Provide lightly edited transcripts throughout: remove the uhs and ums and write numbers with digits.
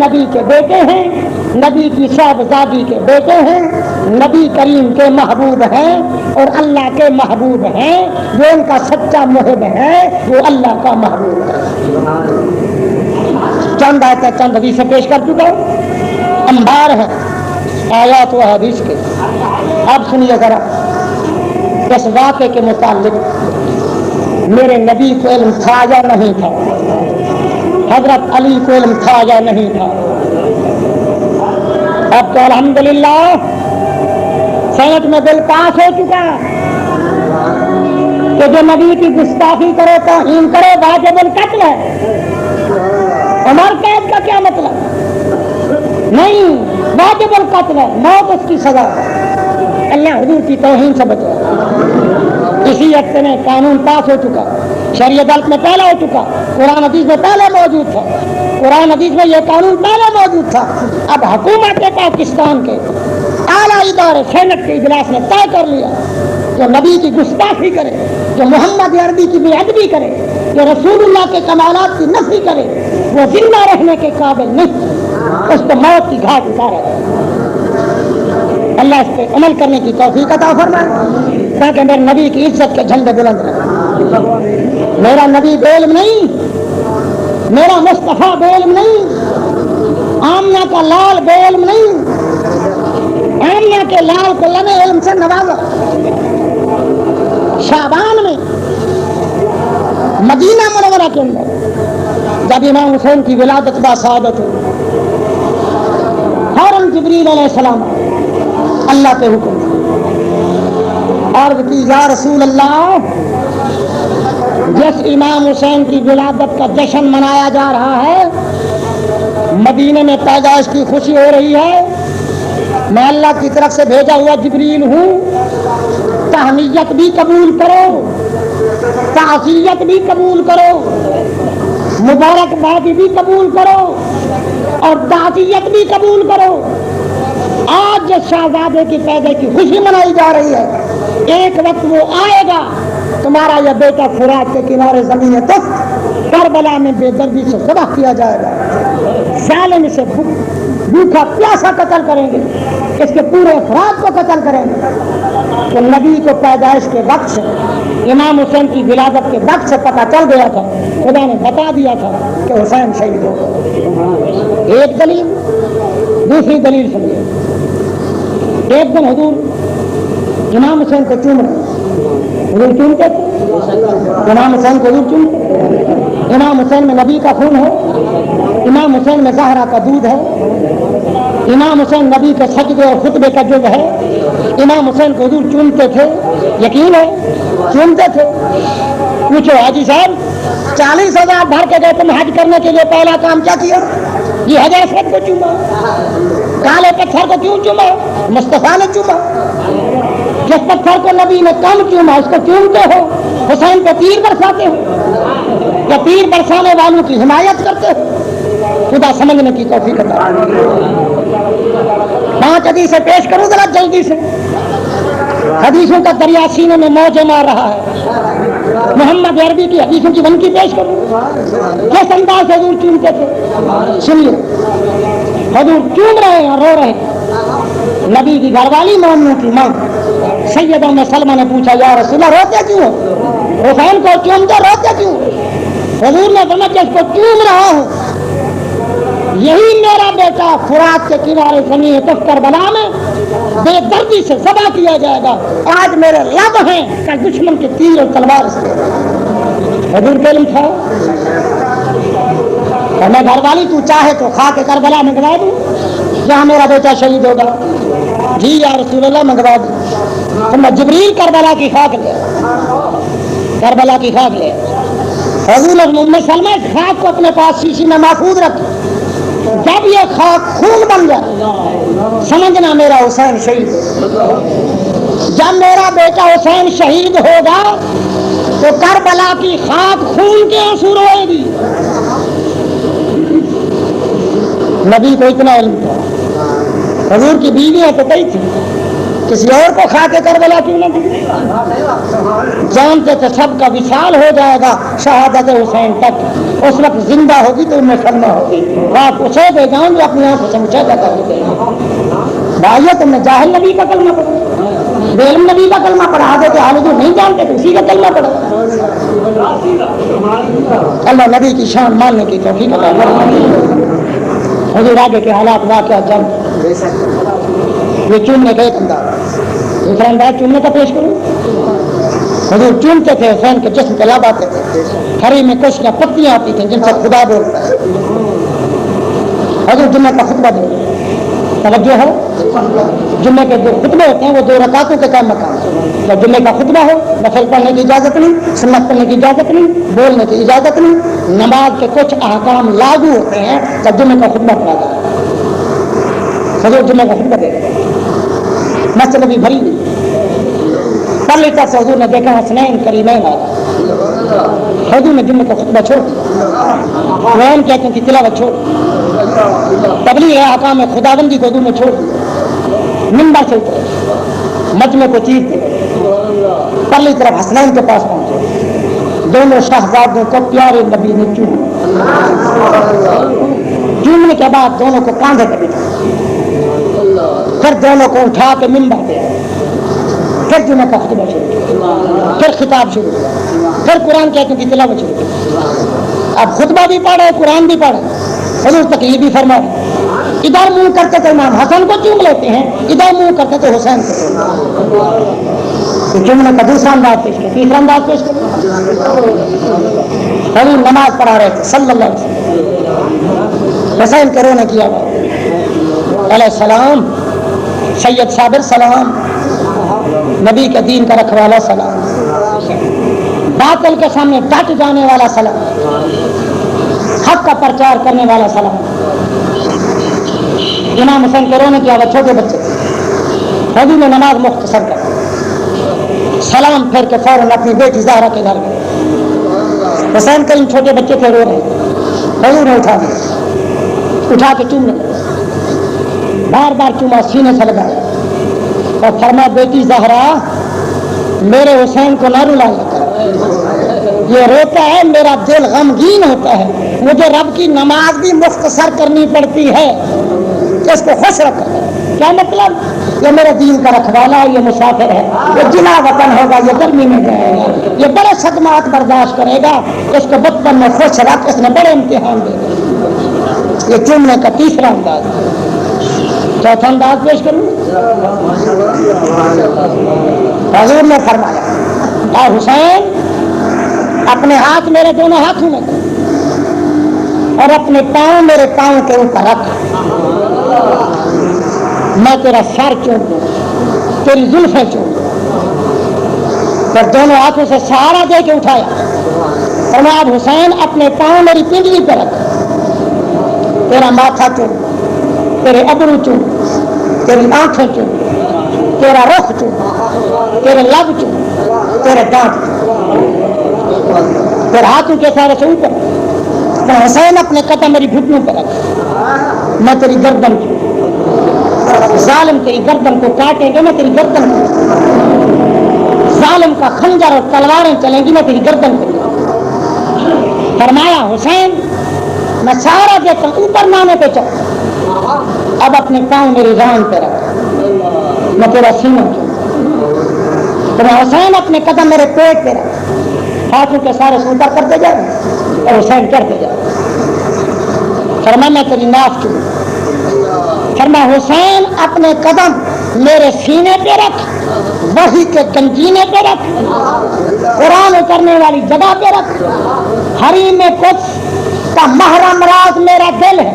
نبی کے بیٹے ہیں، نبی کی صاحبزادی کے بیٹے ہیں، نبی کریم کے محبوب ہیں اور اللہ کے محبوب ہیں۔ جو ان کا سچا محب ہے وہ اللہ کا محبوب ہے۔ چند آیتیں چند حدیثیں پیش کر چکا ہوں، انبار ہیں آیات و حدیث کے۔ اب سنیے ذرا اس واقعے کے متعلق میرے نبی کو علم تھا یا نہیں تھا، حضرت علی کو علم تھا یا نہیں تھا۔ اب تو الحمدللہ سینٹ میں بل پاس ہو چکا کہ جو نبی کی گستاخی کرے توہین کرے واجب القتل ہے۔ عمر قید کا کیا مطلب؟ نہیں، واجب القتل ہے، موت اس کی سزا ہے۔ اللہ حضور کی توہین سے بچے۔ اسی ہفتے میں قانون پاس ہو چکا، شریعت عدالت میں پہلے ہو چکا، قرآن حدیث میں پہلے موجود تھا، قرآن حدیث میں یہ قانون پہلے موجود تھا۔ اب حکومت پاکستان کے اعلیٰ ادارے سینٹ کے اجلاس نے طے کر لیا جو نبی کی گستاخی کرے، جو محمد عربی کی بے ادبی کرے، جو رسول اللہ کے کمالات کی نفی کرے، وہ زندہ رہنے کے قابل نہیں، اس کو موت کی گھاٹ اتارے۔ اللہ اس پہ عمل کرنے کی توفیق عطا فرمائے تاکہ میرے نبی کی عزت کے جھنڈے بلند رہیں۔ میرا نبی بے علم نہیں، میرا مصطفیٰ بے علم نہیں، آمنہ کا لال بے علم نہیں، آمنہ کے لال کو اللہ نے علم سے نوازا۔ شعبان میں مدینہ منورہ کے اندر جب امام حسین کی ولادت با سعادت ہوئی، فوراً جبریل علیہ السلام اللہ کے حکم عرض کی، یا رسول اللہ، جس امام حسین کی ولادت کا جشن منایا جا رہا ہے، مدینے میں پیدائش کی خوشی ہو رہی ہے، میں اللہ کی طرف سے بھیجا ہوا جبریل ہوں، تہنیت بھی قبول کرو، تعزیت بھی قبول کرو، مبارکباد بھی قبول کرو اور تعزیت بھی قبول کرو۔ آج جس شہزادے کی پیدائش کی خوشی منائی جا رہی ہے، ایک وقت وہ آئے گا، تمہارا یہ بیٹا فرات کے کنارے زمین تک کربلا میں بے دردی سے ذبح کیا جائے گا، ظالم سے بھوکا پیاسا قتل کریں گے، اس کے پورے افراد کو قتل کریں گے۔ تو نبی کو پیدائش کے وقت سے، امام حسین کی ولادت کے وقت سے پتہ چل گیا تھا، خدا نے بتا دیا تھا کہ حسین شہید ہوگا۔ ایک دلیل، دوسری دلیل سنیے۔ ایک دن حضور امام حسین کو چوم رہے، حضور چومتے تھے، امام حسین کو حضور چومتے، امام حسین میں نبی کا خون ہے، امام حسین میں زہرا کا دودھ ہے، امام حسین نبی کے سجدے اور خطبے کا جز ہے، امام حسین کو حضور چومتے تھے، یقین ہے چومتے تھے۔ پوچھو حاجی صاحب 40,000 بھر کے گئے تم حج کرنے کے لیے، پہلا کام کیا کیا؟ یہ حجر اسود کو چوما، کالے پتھر کو کیوں چوما؟ مصطفیٰ نے چوما۔ جس پتھر کو نبی نے کم چوما اس کو چومتے ہو، حسین پہ تیر برساتے ہو یا تیر برسانے والوں کی حمایت کرتے ہو؟ خدا سمجھنے کی توفیق عطا۔ 5 حدیثیں پیش کروں ذرا جلدی سے، حدیثوں کا دریا سینے میں موجیں مار رہا ہے۔ محمد عربی کی حدیثوں کی بنکی پیش کروں، کس انداز سے حضور چومتے تھے سنیے۔ حضور چوم رہے ہیں، رو رہے ہیں۔ نبی کی گھر والی مومنوں کی ماں سیدہ ام سلمہ نے پوچھا، یا رسول اللہ روتے کیوں ہو؟ حسین کو چومتے روتے کیوں؟ حضور نے فرمایا کہ اس کو چوم رہا ہوں، یہی میرا بیٹا فرات کے کنارے زمین تک کربلا میں بے دردی سے ذبح کیا جائے گا۔ آج میرے لب ہیں، کل دشمن کے تیر اور تلوار سے۔ حضور کے علم تھا، اور میں گھر والی تو چاہے تو خاک کربلا منگوا دوں جہاں میرا بیٹا شہید ہوگا۔ جی یا رسول اللہ منگوا دوں۔ تو میں جبریل کربلا کی خاک لے، کربلا کی خاک لے۔ حضور نے ام سلمہ خاک کو اپنے پاس شیشی میں محفوظ رکھ، جب یہ خاک خون بن جائے سمجھنا میرا حسین شہید۔ جب میرا بیٹا حسین شہید ہوگا تو کربلا کی خاک خون کے آنسو روئے گی۔ نبی کو اتنا علم تھا۔ حضور کی بیویاں تو کئی تھی، کسی اور کو کھا کے کربلا کیوں نہ دی؟ جانتے تھے سب کا وصال ہو جائے گا شہادت حسین تک، اس وقت زندہ ہوگی تو انہیں سلمہ ہوگی، آپ اسے دے جاؤں گے اپنی آنکھوں سے مشاہدہ کر کے۔ بھائیو تم نے جاہل نبی کا کلمہ پڑھا، بے علم نبی کا کلمہ پڑھا دے کہ حالت جو نہیں جانتے تو اسی کا کلمہ پڑھا۔ اللہ نبی کی شان ماننے کی توفیق عطا فرمائے۔ حضور آگے کے حالات واقعات جانتے، یہ چومنے کا ایک انداز، دوسرا انداز چومنے کا پیش کروں۔ حضور چومتے تھے حسین کے جسم کے لب آتے تھے، ہری میں کچھ یا پتیاں آتی تھیں جن سے خدا بولتا ہے۔ حضور جمعہ کا خطبہ دے، توجہ ہے، جمعے کے جو خطبے ہوتے ہیں وہ 2 رکعتوں کے کام مقام، جب جمعے کا خطبہ ہو نفل پڑھنے کی اجازت نہیں، سنت پڑھنے کی اجازت نہیں، بولنے کی اجازت نہیں، نماز کے کچھ احکام لاگو ہوتے ہیں جب جمعے کا خطبہ پڑھا جائے۔ حضور جمعے کا خطبہ دے، مسجد بھی بھری ہوئی، پہلی طرف سے حضور نے دیکھا حسنین کریمین آیا، حضور نے جمعے کا خطبہ چھوڑ دیا، قرآن کہتے ہیں کہ تلاوت چھوڑ، تبلیغ احکام خداوندی کو حضور نے چھوڑ دیا، منبر سے اترے، مجمع کو چیرتے پہلی طرف حسنین کے پاس پہنچے، دونوں شہزادوں کو پیارے نبی نے چوما، چومنے کے بعد دونوں کو کاندھے پہ بٹھا، پھر دونوں کو اٹھا کے منبر پہ، پھر جمعہ کا خطبہ شروع کیا، پھر خطاب شروع کیا، پھر قرآن کہتے ہیں کہ تلاوت شروع کی۔ اب خطبہ بھی پڑھے قرآن بھی پڑھے، حضور تقریر بھی فرمائے، ادھر منہ کرتے تو امام حسن کو چوم لیتے ہیں، ادھر منہ کرتے تو حسین کو۔ چومنے کا دوسرا انداز پیش کیا، تیسرا انداز پیش کیا۔ حضور نماز پڑھا رہے تھے صلی اللہ علیہ وسلم، حسین کے رونے کی آواز، علیہ السلام، سید صابر سلام، نبی کے دین کا رکھوالا سلام، باطل کے سامنے ڈٹ جانے والا سلام، حق کا پرچار کرنے والا سلام۔ امام حسین کے رونے کی آواز، چھوٹے بچے تھے، حضور نے نماز مختصر کر سلام پھر کے فوراً اپنی بیٹی زہرا کے گھر گئے۔ حسین کریم چھوٹے بچے تھے، رو رہے، حضور نے اٹھا کے چومنے لگے، بار بار چوما، سینے سے لگایا اور فرمایا بیٹی زہرا میرے حسین کو نہ رلایا کر، یہ روتا ہے میرا دل غمگین ہوتا ہے، مجھے رب کی نماز بھی مختصر کرنی پڑتی ہے، اس کو خوش رکھا۔ کیا مطلب؟ یہ میرے دین کا رکھوالا ہے، یہ مسافر ہے، یہ جلا وطن ہوگا، یہ گرمی میں جائے گا، یہ بڑے صدمات برداشت کرے گا، اس کو بچپن میں خوش رکھ، اس نے بڑے امتحان دے گا۔ یہ چومنے کا تیسرا انداز۔ چوتھا انداز پیش کروں، حضور نے فرمایا اے حسین اپنے ہاتھ میرے دونوں ہاتھوں میں اور اپنے پاؤں میرے پاؤں کے اوپر رکھ، میں تیرا سر چوم دوں، تیری زلفیں چوم دوں۔ پھر دونوں ہاتھوں سے سہارا دے کے اٹھایا، فرمایا اب حسین اپنے پاؤں میری پنجری پہ رکھ، تیرا ماتھا چوم، تیرے ابرو چوم، تیری آنکھیں چوم، تیرا رخ چوم، تیرے لب چوم، تیرے دانت چوم، پھر ہاتھوں کے سارے سے اوپر۔ حسین اپنے قدم میری گھٹنوں پہ رکھ، میں تیری گردن چوم، ظالم تیری گردن کو کاٹیں گے، میں تیری گردن کو، ظالم کا خنجر اور تلواریں چلیں گی، میں تیری گردن کو۔ فرمایا حسین میں سارا دیتا ہوں، اوپر نانے پہ چل، اب اپنے پاؤں میری ران پہ رکھ، میں تیرا سینہ چوم۔ تو حسین اپنے قدم میرے پیٹ پہ رکھ، ہاتھوں کے سارے سے اوپر کرتے جائے اور حسین کرتے جائے۔ فرمایا میں تیری ناف چوم، فرمایا حسین اپنے قدم میرے سینے پہ رکھ، وحی کے گنجینے پہ رکھ، قرآن اترنے والی جگہ پہ رکھ، حریم قدس کا محرم راز میرا دل ہے،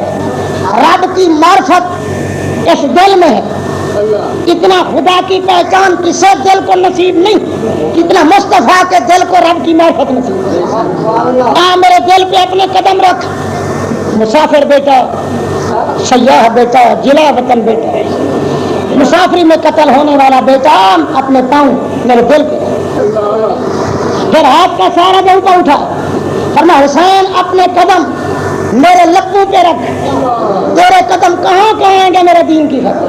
رب کی معرفت اس دل میں ہے، اتنا خدا کی پہچان کسی دل کو نصیب نہیں کتنا مصطفیٰ کے دل کو رب کی معرفت نصیب۔ میرے دل پہ اپنے قدم رکھ، مسافر بیٹا، سیاح بیٹا، جلا وطن بیٹا، مسافری میں قتل ہونے والا بیٹا، اپنے پاؤں میرے دل پہ۔ پھر ہاتھ کا سارا دل کو اٹھا، فرمایا حسین اپنے قدم میرے لبوں پہ رکھ، تیرے قدم کہاں آئیں گے میرے دین کی خاطر،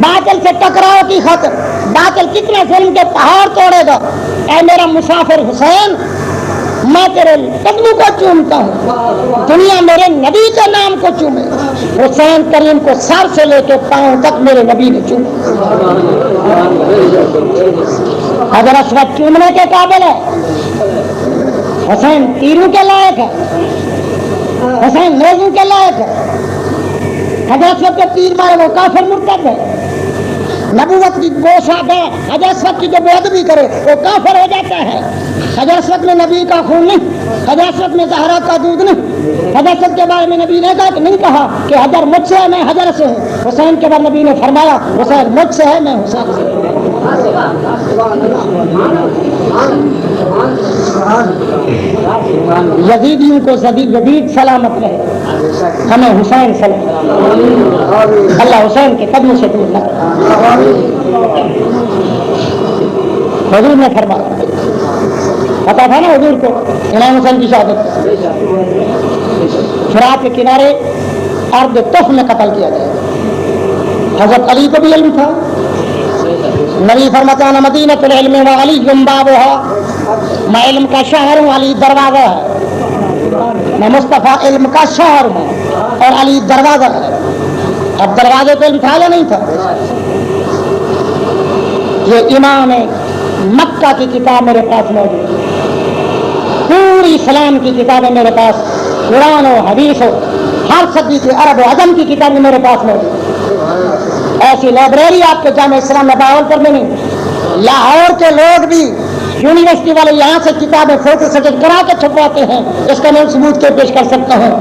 باطل سے ٹکراؤ کی خاطر باطل کتنے ظلم کے پہاڑ توڑے گا. اے میرا مسافر حسین، میں تیرے قدموں کو چومتا ہوں، دنیا میرے نبی کے نام کو چومے. حسین کریم کو سر سے لے کے پاؤں تک میرے نبی نے چوما. اگر اسود چومنے کے قابل ہے، حسین تیروں کے لائق ہے، حسین نیزوں کے لائق ہے. حضرت اسود کے تیر مارے وہ کافر مرتد ہے. نبوت کی گوشہ ہے، حضرت اسود کی جو بے ادبی کرے وہ کافر ہو جاتا ہے. حضرت اسود میں نبی کا خون نہیں، حضرت اسود میں زہرا کا دودھ نہیں. حضرت اسود کے بارے میں نبی نے کہا نہیں کہا کہ حجر مجھ سے ہے، میں حجر سے ہوں. حسین کے بعد نبی نے فرمایا حسین مجھ سے ہے، میں حسین سے ہوں. یزیدیوں کو یزید سلامت رہے، ہمیں حسین سلامت. اللہ حسین کے قدموں سے دور نہ کرے. حضور نے فرمایا، پتا تھا نا حضور کو امام حسین کی شہادت، فرات کے کنارے ارد تف میں قتل کیا گیا. حضرت علی کو بھی علم تھا. نبی فرماتا ہے مدینۃ العلم وعلی بابها، میں علم کا شہر ہوں، علی دروازہ ہے. میں مصطفیٰ علم کا شہر ہوں اور علی دروازہ ہے. اب دروازے کو علم تھا یا نہیں تھا؟ یہ امام مکہ کی کتاب میرے پاس موجود ہے، پوری اسلام کی کتابیں میرے پاس، قرآن و حدیث ہو، ہر صدی کے عرب و عجم کی کتابیں میرے پاس موجود ہے. ایسی لائبریری آپ کے جامعہ اسلام لاہور میں نہیں. لاہور کے لوگ بھی یونیورسٹی والے یہاں سے کتابیں فوٹو سٹیٹ کرا کے چھپواتے ہیں. اس کا میں ثبوت کے پیش کر سکتا ہوں.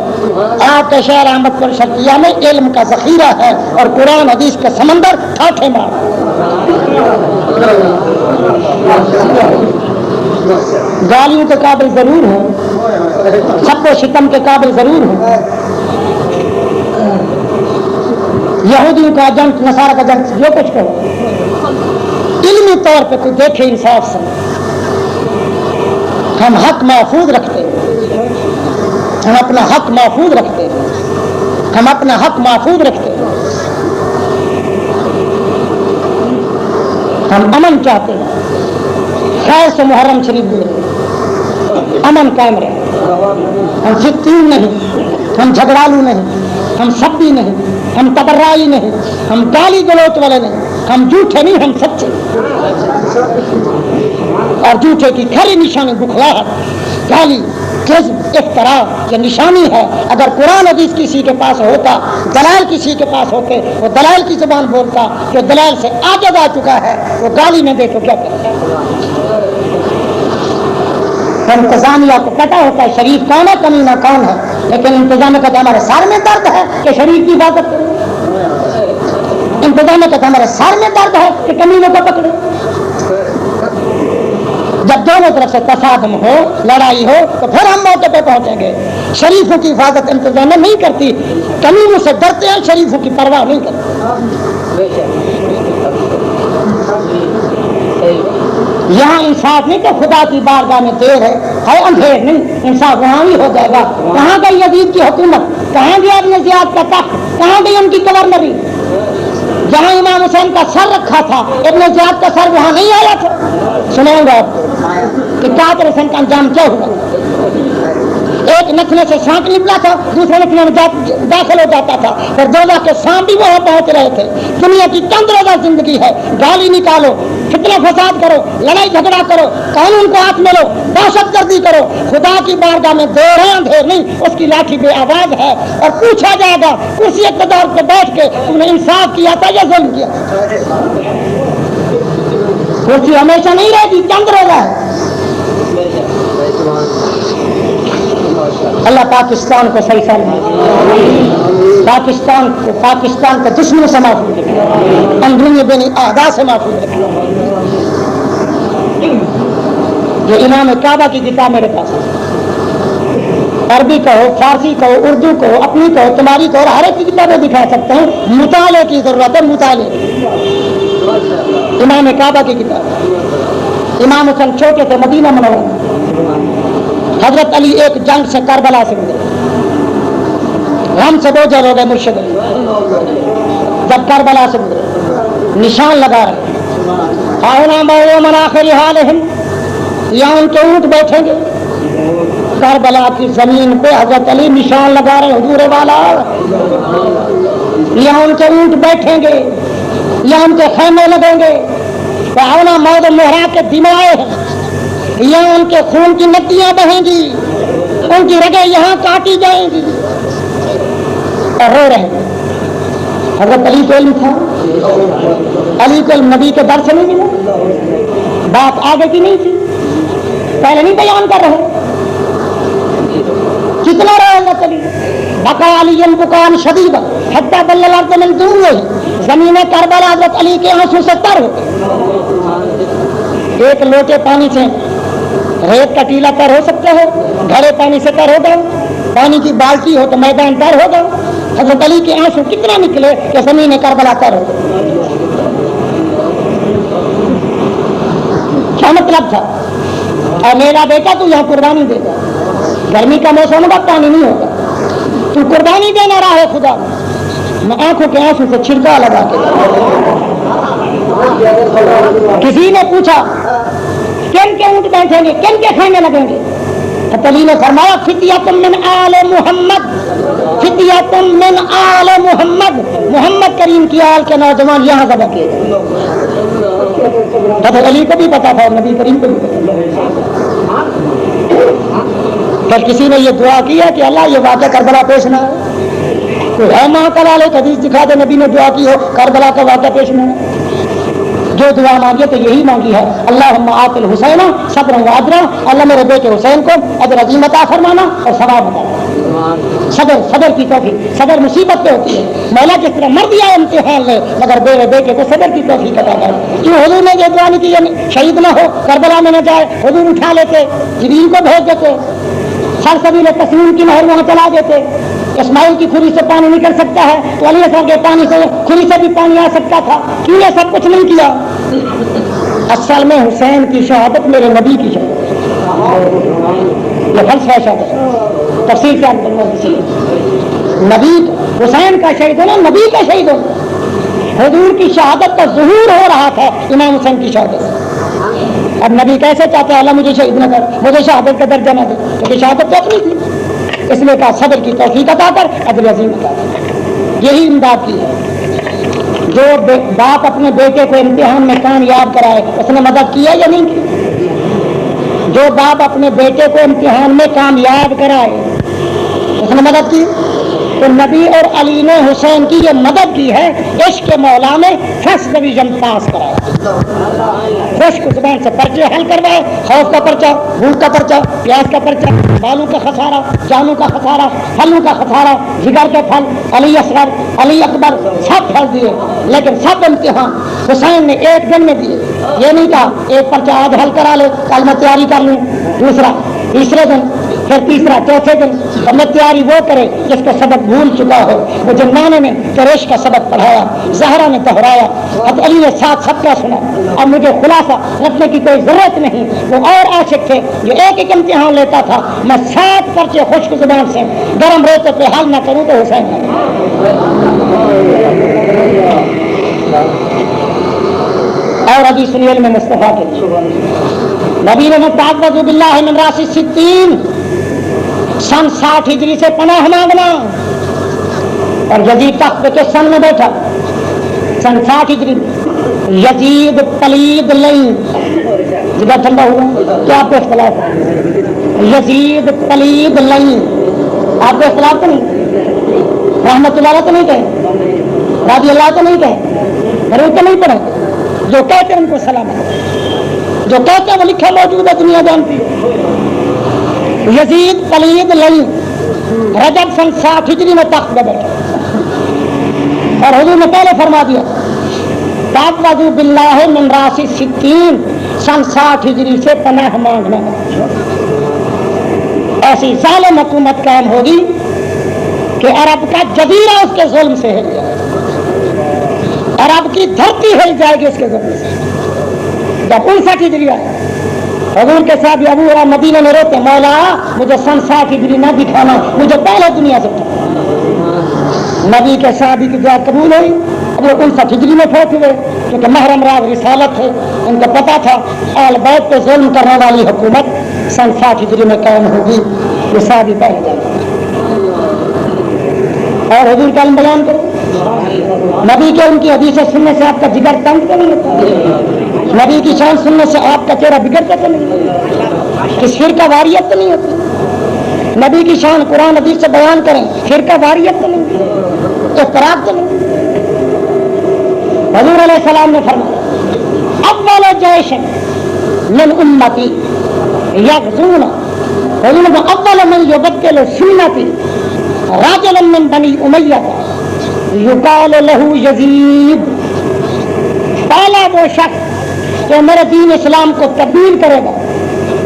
آپ کے شہر احمد پور شرقیہ میں علم کا ذخیرہ ہے اور قرآن حدیث کا سمندر ٹھاٹھے مار. گالیوں کے قابل ضرور ہوں، سب کو شتم کے قابل ضرور ہوں. یہودیوں کا ایجنٹ، نصارہ کا ایجنٹ، جو کچھ کرو، علمی طور پہ کوئی دیکھے انصاف سے. ہم حق محفوظ رکھتے ہیں، ہم اپنا حق محفوظ رکھتے ہیں، ہم اپنا حق محفوظ رکھتے ہیں. ہم امن چاہتے ہیں، خیر سے محرم شریف گزرے، امن قائم رہے. ہم فتیل نہیں، ہم جھگڑالو نہیں، ہم سبی نہیں، ہم تبرائی نہیں، ہم گالی گلوچ والے نہیں، ہم جھوٹے نہیں، ہم سچے. اور جھوٹے کی کھری نشانی بخلاہٹ، گالی، کذب، افتراء یہ نشانی ہے. اگر قرآن حدیث کسی کے پاس ہوتا، دلائل کسی کے پاس ہوتے، وہ دلائل کی زبان بولتا، جو دلائل سے عاجز آ چکا ہے وہ گالی میں دے تو کیا کرے. انتظامیہ کو پتہ ہوتا ہے شریف کون ہے، کمینہ کون ہے، لیکن انتظامیہ کا تو ہمارے سر میں درد ہے کہ شریف کی حفاظت کرے. انتظامیہ کا تو ہمارے سر میں درد ہے کہ کمینوں کو پکڑے. جب دونوں طرف سے تصادم ہو، لڑائی ہو، تو پھر ہم موقع پہ پہنچیں گے. شریفوں کی حفاظت انتظامیہ نہیں کرتی، کمینوں سے ڈرتے ہیں، شریفوں کی پرواہ نہیں کرتے. یہاں انصاف نہیں کہ خدا کی بارگاہ میں دیر ہے اندھیر نہیں، انصاف وہاں ہی ہو جائے گا. کہاں گئی یزید کی حکومت، کہاں گیا ابن زیاد کا تخت، کہاں گئی ان کی گورنری. جہاں امام حسین کا سر رکھا تھا ابن زیاد کا سر وہاں نہیں آیا تھا. سنیں گے آپ کہ قاتل حسین کا انجام کیا ہوا. ایک نتنے سے سانپ نکلا تھا، دوسرے نتنے میں داخل ہو جاتا تھا، پھر دوزخ کے سانپ بھی وہاں پہنچ رہے تھے. دنیا کی چند روزہ زندگی ہے، گالی نکالو، فتنہ فساد کرو، لڑائی جھگڑا کرو، قانون کو ہاتھ میں لو، دہشت گردی کرو. خدا کی بارگاہ میں دیر ہے اندھیر نہیں، اس کی لاٹھی بے آواز ہے. اور پوچھا جائے گا کرسی اقتدار پہ بیٹھ کے تم نے انصاف کیا تھا یا ظلم کیا. کرسی ہمیشہ نہیں رہے گی، چند روزہ ہے. اللہ پاکستان کو صحیح سلامت، پاکستان کو دشمنوں سے محفوظ رکھے، اندرونی بینی اعداء سے محفوظ رکھے. یہ امام کعبہ کی کتاب میرے پاس ہے، عربی کہو، فارسی کہو، اردو کہو، اپنی کہو، تمہاری کہو، ہر ایک کی کتابیں دکھا سکتے ہیں. مطالعے کی ضرورت ہے، مطالعے. امام کعبہ کی کتاب. امام حسین چھوٹے تھے، مدینہ منورہ میں. حضرت علی ایک جنگ سے کربلا سے گزرے، غم سے بوجھل ہو گئے مرشد علی جب کربلا سے گزرے. نشان لگا رہے ہیں مناخر حالہم، یہاں ان کے اونٹ بیٹھیں گے کربلا کی زمین پہ، حضرت علی نشان لگا رہے ہیں حضور والا، یہاں ان کے اونٹ بیٹھیں گے، یہاں ان کے خیمے لگیں گے، آونا موت محراب کے دمائے ہیں، یہاں ان کے خون کی ندیاں بہیں گی، ان کی رگیں یہاں کاٹی جائیں گی، اور رو رہے ہیں۔ حضرت علی کو علم تھا، علی کو علم نبی کے در سے نہیں ملا، بات آگے کی نہیں تھی، پہلے نہیں بیان کر رہے، کتنا رہے حضرت علی، بقا علی بکان شدید حتی بل الارض من دور، زمین کربلا حضرت علی کے آنسو سے تر ہو، ایک لوٹے پانی سے ریت کا ٹیلا تر ہو سکتا ہے، گھڑے پانی سے تر ہوگا، پانی کی بالٹی ہو تو میدان تر ہوگا، حضرت علی کے آنسو کتنا نکلے کہ زمین کربلا تر ہو۔ کیا مطلب تھا؟ اور میرا بیٹا تو یہاں قربانی دے گا، گرمی کا موسم ہوگا پانی نہیں ہوگا، تو قربانی دینا رہا ہے خدا، میں آنکھوں کے آنسو سے چھڑکا لگا کے۔ کسی نے پوچھا کن کے اونٹ بیٹھیں گے، کن کے خیمے لگیں گے؟ علی نے فرمایا فتیۃ من آل محمد، فتیۃ من آل محمد، محمد کریم کی آل کے نوجوان یہاں ذبح کیے گئے۔ حضرت علی کو بھی پتا تھا اور نبی کریم کو بھی پتا تھا۔ کل کسی نے یہ دعا کیا کہ اللہ یہ واقعہ کربلا پیش نہ ہو، کوئی ہے ماں کا لال حدیث دکھا دے نبی نے دعا کی ہو کربلا کا واقعہ پیش نہ ہو؟ جو دعا مانگی تو یہی مانگی ہے، اللہم آت الحسین صبرا و اجرا، اللہ میرے بیٹے حسین کو اجر عظیم عطا فرمانا اور ثواب عطا فرمانا۔ صبر کی توفیق، صبر مصیبت پہ ہوتی ہے، مولا جس طرح مر دیا امتحان لے مگر میرے بیٹے کو صبر کی توفیق عطا کر۔ کیوں حضور نے یہ دعا نہیں کی شہید نہ ہو، کربلا میں نہ جائے، حضور اٹھا لیتے، جبریل کو بھیج دیتے، سرسبیل تسلیم کی نہر وہاں چلا دیتے، اسماعیل کی کھری سے پانی نکل سکتا ہے تو علی اصغر کے پانی سے کھری سے بھی پانی آ سکتا تھا، کیوں یہ سب کچھ نہیں کیا؟ اصل میں حسین کی شہادت میرے نبی کی شہادت، یہ فلسفہ شہادت تفسیر سے نبی حسین کا شہید ہونا، نبی کا شہید ہونا، حضور کی شہادت کا ظہور ہو رہا تھا امام حسین کی شہادت۔ اب نبی کیسے چاہتے ہیں اللہ مجھے شہید نہ کر، مجھے شہادت کا درجہ نہ دے، کیونکہ شہادت تو اپنی تھی، اس لیے کہا صبر کی توفیق عطا کر، اجر عظیم عطا کر۔ یہی امداد کی ہے۔ جو باپ اپنے بیٹے کو امتحان میں کامیاب کرائے اس نے مدد کی ہے یا نہیں کی؟ جو باپ اپنے بیٹے کو امتحان میں کامیاب کرائے اس نے مدد کی، تو نبی اور علی نے حسین کی یہ مدد کی ہے، عشق مولا میں فرسٹ ڈویژن پاس کرایا، خشک زبان سے پرچے حل کروائے، خوف کا پرچہ، بھوک کا پرچہ، پیاس کا پرچہ، بالوں کا خسارہ، جانوں کا خسارہ، پھلوں کا خسارہ، جگر کے پھل، علی اصغر، علی اکبر، سب پھل دیے، لیکن سب امتحان حسین نے ایک دن میں دیے۔ یہ نہیں کہا ایک پرچہ آج حل کرا لے کل میں تیاری کر لوں، دوسرا تیسرے دن، پھر تیسرا چوتھے دن، اور میں تیاری وہ کرے جس کو سبق بھول چکا ہو۔ مجھے نانے نے قریش کا سبق پڑھایا، زہرا نے دہرایا، حضرت علی نے ساتھ سب کا سنا، اب مجھے خلاصہ رکھنے کی کوئی ضرورت نہیں۔ وہ اور عاشق تھے جو ایک ایک امتحان لیتا تھا، میں 7 پرچے خشک زبان سے گرم ریتے پہ حل نہ کروں تو حسین نہ اور ابھی سنیل میں مصطفیٰ کے نبی نے تعوذ باللہ من راس 60 سن 60 ہجری سے پناہ مانگنا، اور یزید تخت پہ کس سن میں بیٹھا؟ سن 60 ہجری میں۔ یزید پلید لئی، جگہ ٹھنڈا ہوا کیا آپ کو اختلاف ہے؟ یزید پلید لئی، آپ کو اختلاف تو نہیں؟ رحمت اللہ تو نہیں کہیں، رضی اللہ تو نہیں کہیں، ضرور تو نہیں پڑھے؟ جو کہتے ہیں ان کو سلامت، جو کہتے ہیں وہ لکھا موجود ہے، دنیا جانتی ہے۔ یزید پلید لئی، رجب سن 60 ہجری میں تخت پہ بیٹھا، اور حضور نے پہلے فرما دیا تعوذ باللہ من راس 60 سن 60 ہجری سے پناہ مانگنا۔ ایسی ظالم حکومت قائم ہوگی کہ عرب کا جزیرہ اس کے ظلم سے ہل جائے، عرب کی دھرتی ہل جائے گی اس کے ظلم سے۔ جب 59 ہجری آئے حضور کے ساتھ ابو ہریرہ مدینہ میں روتے، مولا مجھے سن 60 ہجری نہ دکھانا، مجھے پہلے دنیا سے اٹھا۔ نبی کے صحابی کی دعا قبول ہوئی، وہ 59 ہجری میں فوت ہوئے کیونکہ محرم راز رسالت ہے، ان کو پتا تھا اہل بیت پہ ظلم کرنے والی حکومت سن 60 ہجری میں قائم ہوگی، یہ شادی طے ہو جائے گی۔ اور حضور کا علم بیان کرو، نبی کے ان کی حدیثیں سننے سے آپ کا جگر تنگ تو نہیں ہوتا، نبی کی شان سننے سے آپ کا چہرہ بگڑتا تو نہیں، کس فرقہ واریت تو نہیں ہوتی، نبی کی شان قرآن حدیث سے بیان کریں فرقہ واریت تو نہیں، افتراق تو نہیں۔ حضور علیہ السلام نے فرمایا اول جیش من امتی یغزون، حضور نے اول من یبدل سنتی رجلا من بنی امیہ یقال له یزید، پہلا وہ شخص جو میرے دین اسلام کو تبدیل کرے گا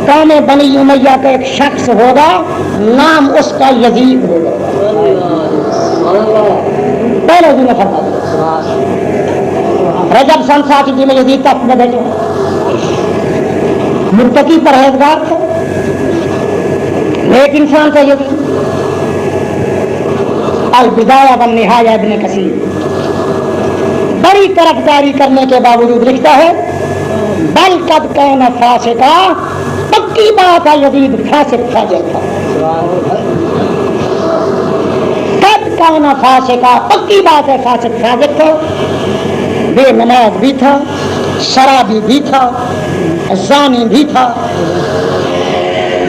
قوم بنی امیہ کا ایک شخص ہوگا، نام اس کا یزید ہوگا۔ پہلے دن فرما دیا رجب سن 60 میں یزید تک میں بیٹھے متقی پرہیزگار تھا، ایک انسان تھا یزید۔ البدایہ والنہایہ ابن کثیر بڑی طرفداری کرنے کے باوجود لکھتا ہے بل قد کان فاسقا، پکی بات ہے یزید فاسق فاجر تھا، قد کان فاسقا پکی بات ہے فاسق فاجر تھا، بے نماز بھی تھا، شرابی بھی تھا، زانی بھی تھا،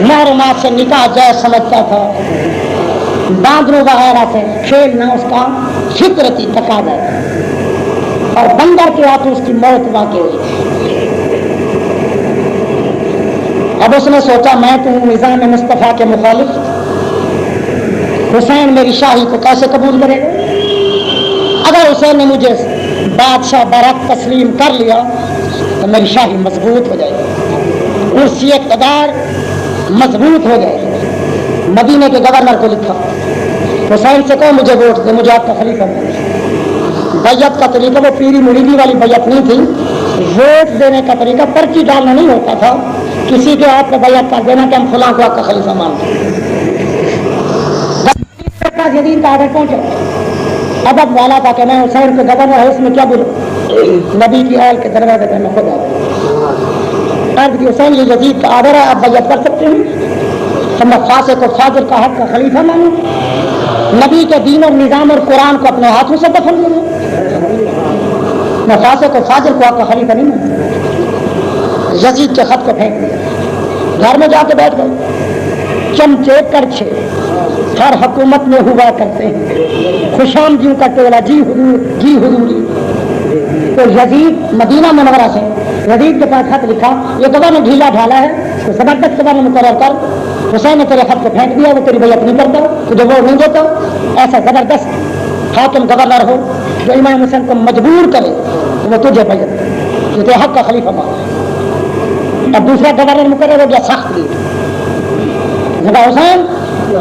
محرمات سے نکاح جائز سمجھتا تھا، باندروں وغیرہ سے کھیلنا اس کا فطرتی تقاضا تھا، اور بندر کے ہاتھوں اس کی موت واقع ہوئی تھی۔ اب اس نے سوچا میں تو ہوں نظام مصطفیٰ کے مخالف، حسین میری شاہی کو کیسے قبول کرے گا؟ اگر حسین نے مجھے بادشاہ برحق تسلیم کر لیا تو میری شاہی مضبوط ہو جائے گی، کرسی اقتدار مضبوط ہو جائے گی۔ مدینے کے گورنر کو لکھا حسین سے کہو مجھے ووٹ دے، مجھے آپ کا خلیفہ بنانا۔ بیعت کا طریقہ وہ پیری مریدی والی بیعت نہیں تھی، ووٹ دینے کا طریقہ پرچی ڈالنا نہیں ہوتا تھا، کسی کے ہاتھ میں بیعت کر دینا کہ ہم فلاں کو آپ کا خلیفہ مانتے ہیں۔ جدید کا آڈر پہنچا، ادب والا تھا کہ میں حسین کو گورنر ہے اس میں کیا بولوں، نبی کی آل کے دروازے پہ میں خود آتا عرض کی حسین یہ یزید کا آڈر ہے، آپ بیعت کر سکتے ہیں؟ تو میں فاسق و فاجر کا حق کا خلیفہ مانوں، نبی کے دین اور نظام اور قرآن کو اپنے ہاتھوں سے دفن کروں؟ میں فاسق و فاجر کو آپ کا خلیفہ نہیں مانتا۔ یزید کے خط کو پھینک دیا، گھر میں جا کے بیٹھ گئے، چمچے کرچھے ہر حکومت میں ہوا کرتے ہیں، خوشامدیوں کا ٹولہ جی حضور جی حضوری۔ تو یزید مدینہ منورہ سے یزید کے پاس خط لکھا، یہ گورنر ڈھیلا ڈھالا ہے تو زبردست گورنر مقرر کر، حسین نے تیرے خط کو پھینک دیا، وہ تیری بیعت نہیں کرتا، تجھے ووٹ نہیں دیتا، ایسا زبردست حاکم گورنر ہو جو امام حسین کو مجبور کرے تو وہ تجھے بیعت کرے، یہ تیرے حق کا خلیفہ مان۔ اب دوسرا گورنر مقرر ہو گیا سخت کی، حسین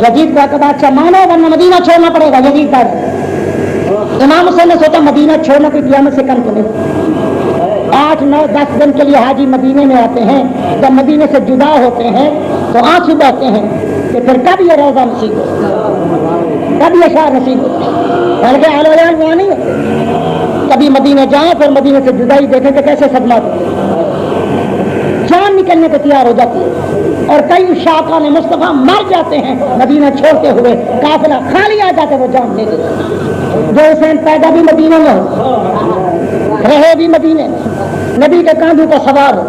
یزید کا بادشاہ مانو ورنہ مدینہ چھوڑنا پڑے گا۔ یزید کا امام حسین نے سوچا مدینہ چھوڑنا کوئی قیامت سے کم تو نہیں، 8 9 10 دن کے لیے حاجی مدینے میں آتے ہیں، جب مدینے سے جدا ہوتے ہیں تو آنسو بہتے ہیں کہ پھر کب یہ روزہ نصیب ہو، کب یہ شہر نصیب ہو، بلکہ حلویان وہاں نہیں ہوتے، کبھی مدینے جائیں پھر مدینے سے جدائی دیکھیں کہ کیسے صدمات ہوتے ہیں، جان نکلنے پہ تیار ہو جاتی ہے، اور کئی شاقان مصطفیٰ مر جاتے ہیں مدینہ چھوڑتے ہوئے، قافلہ خالی آ جاتے وہ جان لے لیتے۔ جو حسین پیدا بھی مدینے میں ہو، رہے بھی مدینے میں، نبی کے کاندھوں کا سوار ہو،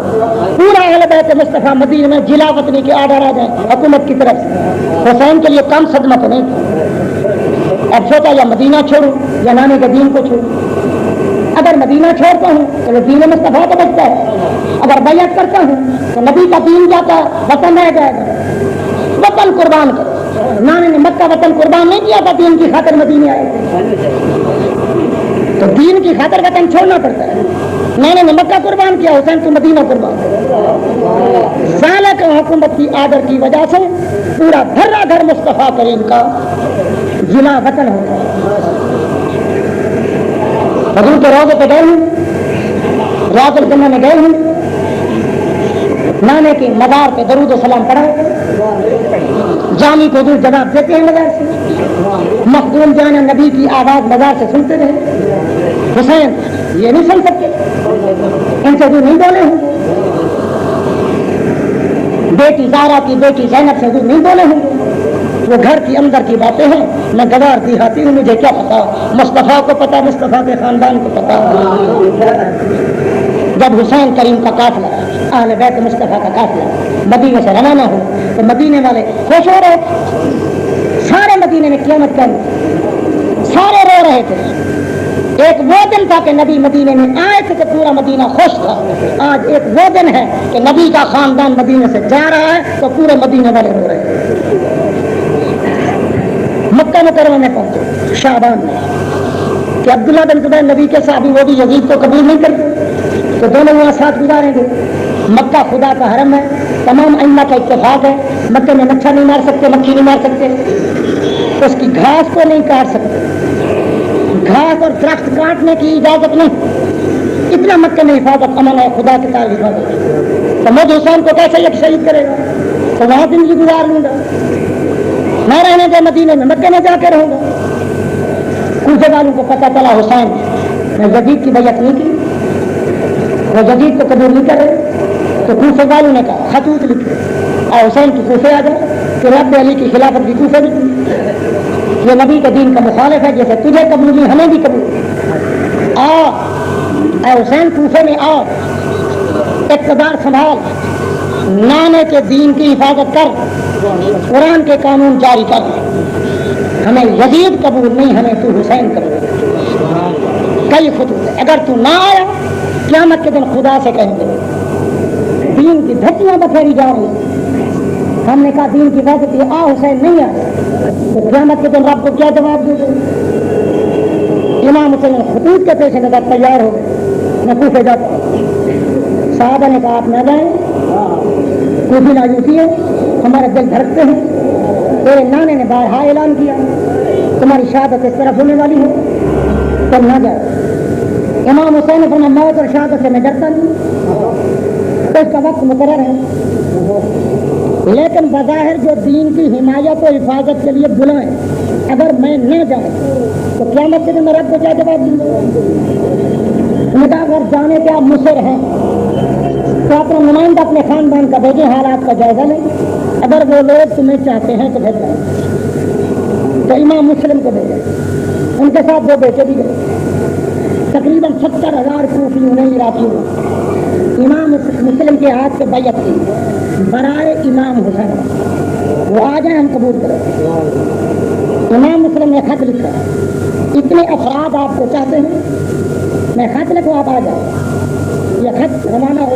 پورا اہل بیت مصطفیٰ مدینے میں جلا وطنی کے آرڈر آ جائیں حکومت کی طرف سے، حسین کے لیے کم صدمہ تو نہیں تھا۔ اب سوچا یا مدینہ چھوڑوں یا نانے کے دین کو چھوڑوں، اگر مدینہ چھوڑتا ہوں تو دین مصطفیٰ تو بچتا ہے، اگر بیعت کرتا ہوں تو نبی کا دین جاتا ہے، وطن رہ جائے گا، وطن قربان کرو۔ نانے نے مکہ وطن قربان نہیں کیا تھا، دین کی خاطر مدینے آئے تو دین کی خاطر وطن چھوڑنا پڑتا ہے۔ نانے نے مکہ قربان کیا، حسین تو مدینہ قربان کیا۔ ذالک حکومت کی آدر کی وجہ سے پورا دھرا دھر مصطفیٰ کریم کا ضلع وطن ہوتا ہے۔ حضور کے روضے پہ گئے ہوں، ریاض الجنہ میں گئے ہوں، نانے کے مزار پہ درود و سلام پڑھا، جانی کو حضور جواب دیتے ہیں مزار سے، مخدوم جان نبی کی آواز مزار سے سنتے رہے، حسین یہ نہیں سن سکتے، ان سے بھی نہیں بولے ہوں گے، بیٹی زہرا کی بیٹی زینب سے بھی نہیں بولے ہوں گے، وہ گھر کی اندر کی باتیں ہیں، میں گوار دیہاتی ہوں، مجھے کیا پتا، مصطفیٰ کو پتا، مصطفیٰ کے خاندان کو پتا۔ جب حسین کریم کا قافلہ، اہل بیت مصطفیٰ کا قافلہ مدینے سے روانہ ہو تو مدینے والے خوش ہو رہے تھے، سارے مدینے میں قیامت کر سارے رو رہے تھے۔ ایک وہ دن تھا کہ نبی مدینے میں آئے تھے کہ پورا مدینہ خوش تھا، آج ایک وہ دن ہے کہ نبی کا خاندان مدینے سے جا رہا ہے تو پورے مدینے والے رو رہے ہیں۔ مکہ مکرمہ میں پہنچے شعبان میں کہ عبداللہ بن زبیر نبی کے صحابی، وہ بھی یزید کو قبول نہیں کرتے تو دونوں وہاں ساتھ گزاریں گے۔ مکہ خدا کا حرم ہے، تمام ائمہ کا اتفاق ہے، مکے میں مچھر نہیں مار سکتے، مکھی نہیں مار سکتے، اس کی گھاس کو نہیں کاٹ سکتے، گھاس اور درخت کاٹنے کی اجازت نہیں، اتنا مکے میں حفاظت امن ہے، خدا کی تعالی حفاظت۔ تو مجھ حسین کو کیسے یک شہید کرے گا؟ تو وہاں زندگی گزار لوں گا، نہ رہنے دے مدینے میں، مکے میں جا کے رہوں گا۔ کوفے والوں کو پتہ چلا حسین نے یزید کی بیعت نہیں کی، وہ یزید کو قبول نہیں کر رہے، تو کوفے والوں نے کہا خطوط لکھے اور حسین کی کوفے آ جائے کہ رب علی کی خلافت کی کوفے لکھی، یہ نبی کے دین کا مخالف ہے، جیسے تجھے قبول نہیں ہمیں بھی قبول، آ اے حسین کوفے میں آ، اقتدار سنبھال، نانے کے دین کی حفاظت کر، قرآن کے قانون جاری کر، ہمیں یزید قبول نہیں، ہمیں تو حسین قبول۔ کئی خطوط، اگر تو نہ آیا قیامت کے دن خدا سے کہیں گے دین کی دھجیاں بکھیری جا رہی ہیں، ہم نے کہا دین کی حفاظت کی، آ حسین نہیں آیا تو قیامت کے دن رب کو کیا جواب دے گے؟ امام حسین خطوط کے پیش نظر تیار ہو گئے، میں کوفے جاتا ہوں، صحابہ نے کہا آپ نہ جائیں، کوفی مایوسی ہے، ہمارے دل دھڑکتے ہیں، تیرے نانے نے بارہا اعلان کیا تمہاری شہادت اس طرف ہونے والی ہے، تم نہ جاؤ۔ امام حسین نے فرمایا موت اور شہادت سے میں ڈرتا نہیں، تو اس کا وقت مقرر ہے، لیکن بظاہر جو دین کی حمایت و حفاظت کے لیے بلائیں، اگر میں نہ جاؤں تو قیامت کے دن میں رب کو کیا جواب دوں گا؟ انہوں نے کہا اگر جانے کے آپ مصر ہیں تو اپنا نمائندہ اپنے خاندان کا بھیجیں، حالات کا جائزہ لیں، اگر وہ لوگ تمہیں چاہتے ہیں تو بھیج جائیں۔ تو امام مسلم کو بھیجا، ان کے ساتھ دو بیٹے بھی گئے، تقریباً 70,000 کوفیوں نے عراقیوں نے امام مسلم کے ہاتھ سے بیعت کی برائے امام حسین، وہ آ جائیں ہم قبول کریں۔ امام مسلم نے خط لکھا، اتنے افراد آپ کو چاہتے ہیں، میں خط لکھوں آپ آ جائیں، یہ خط روانہ ہو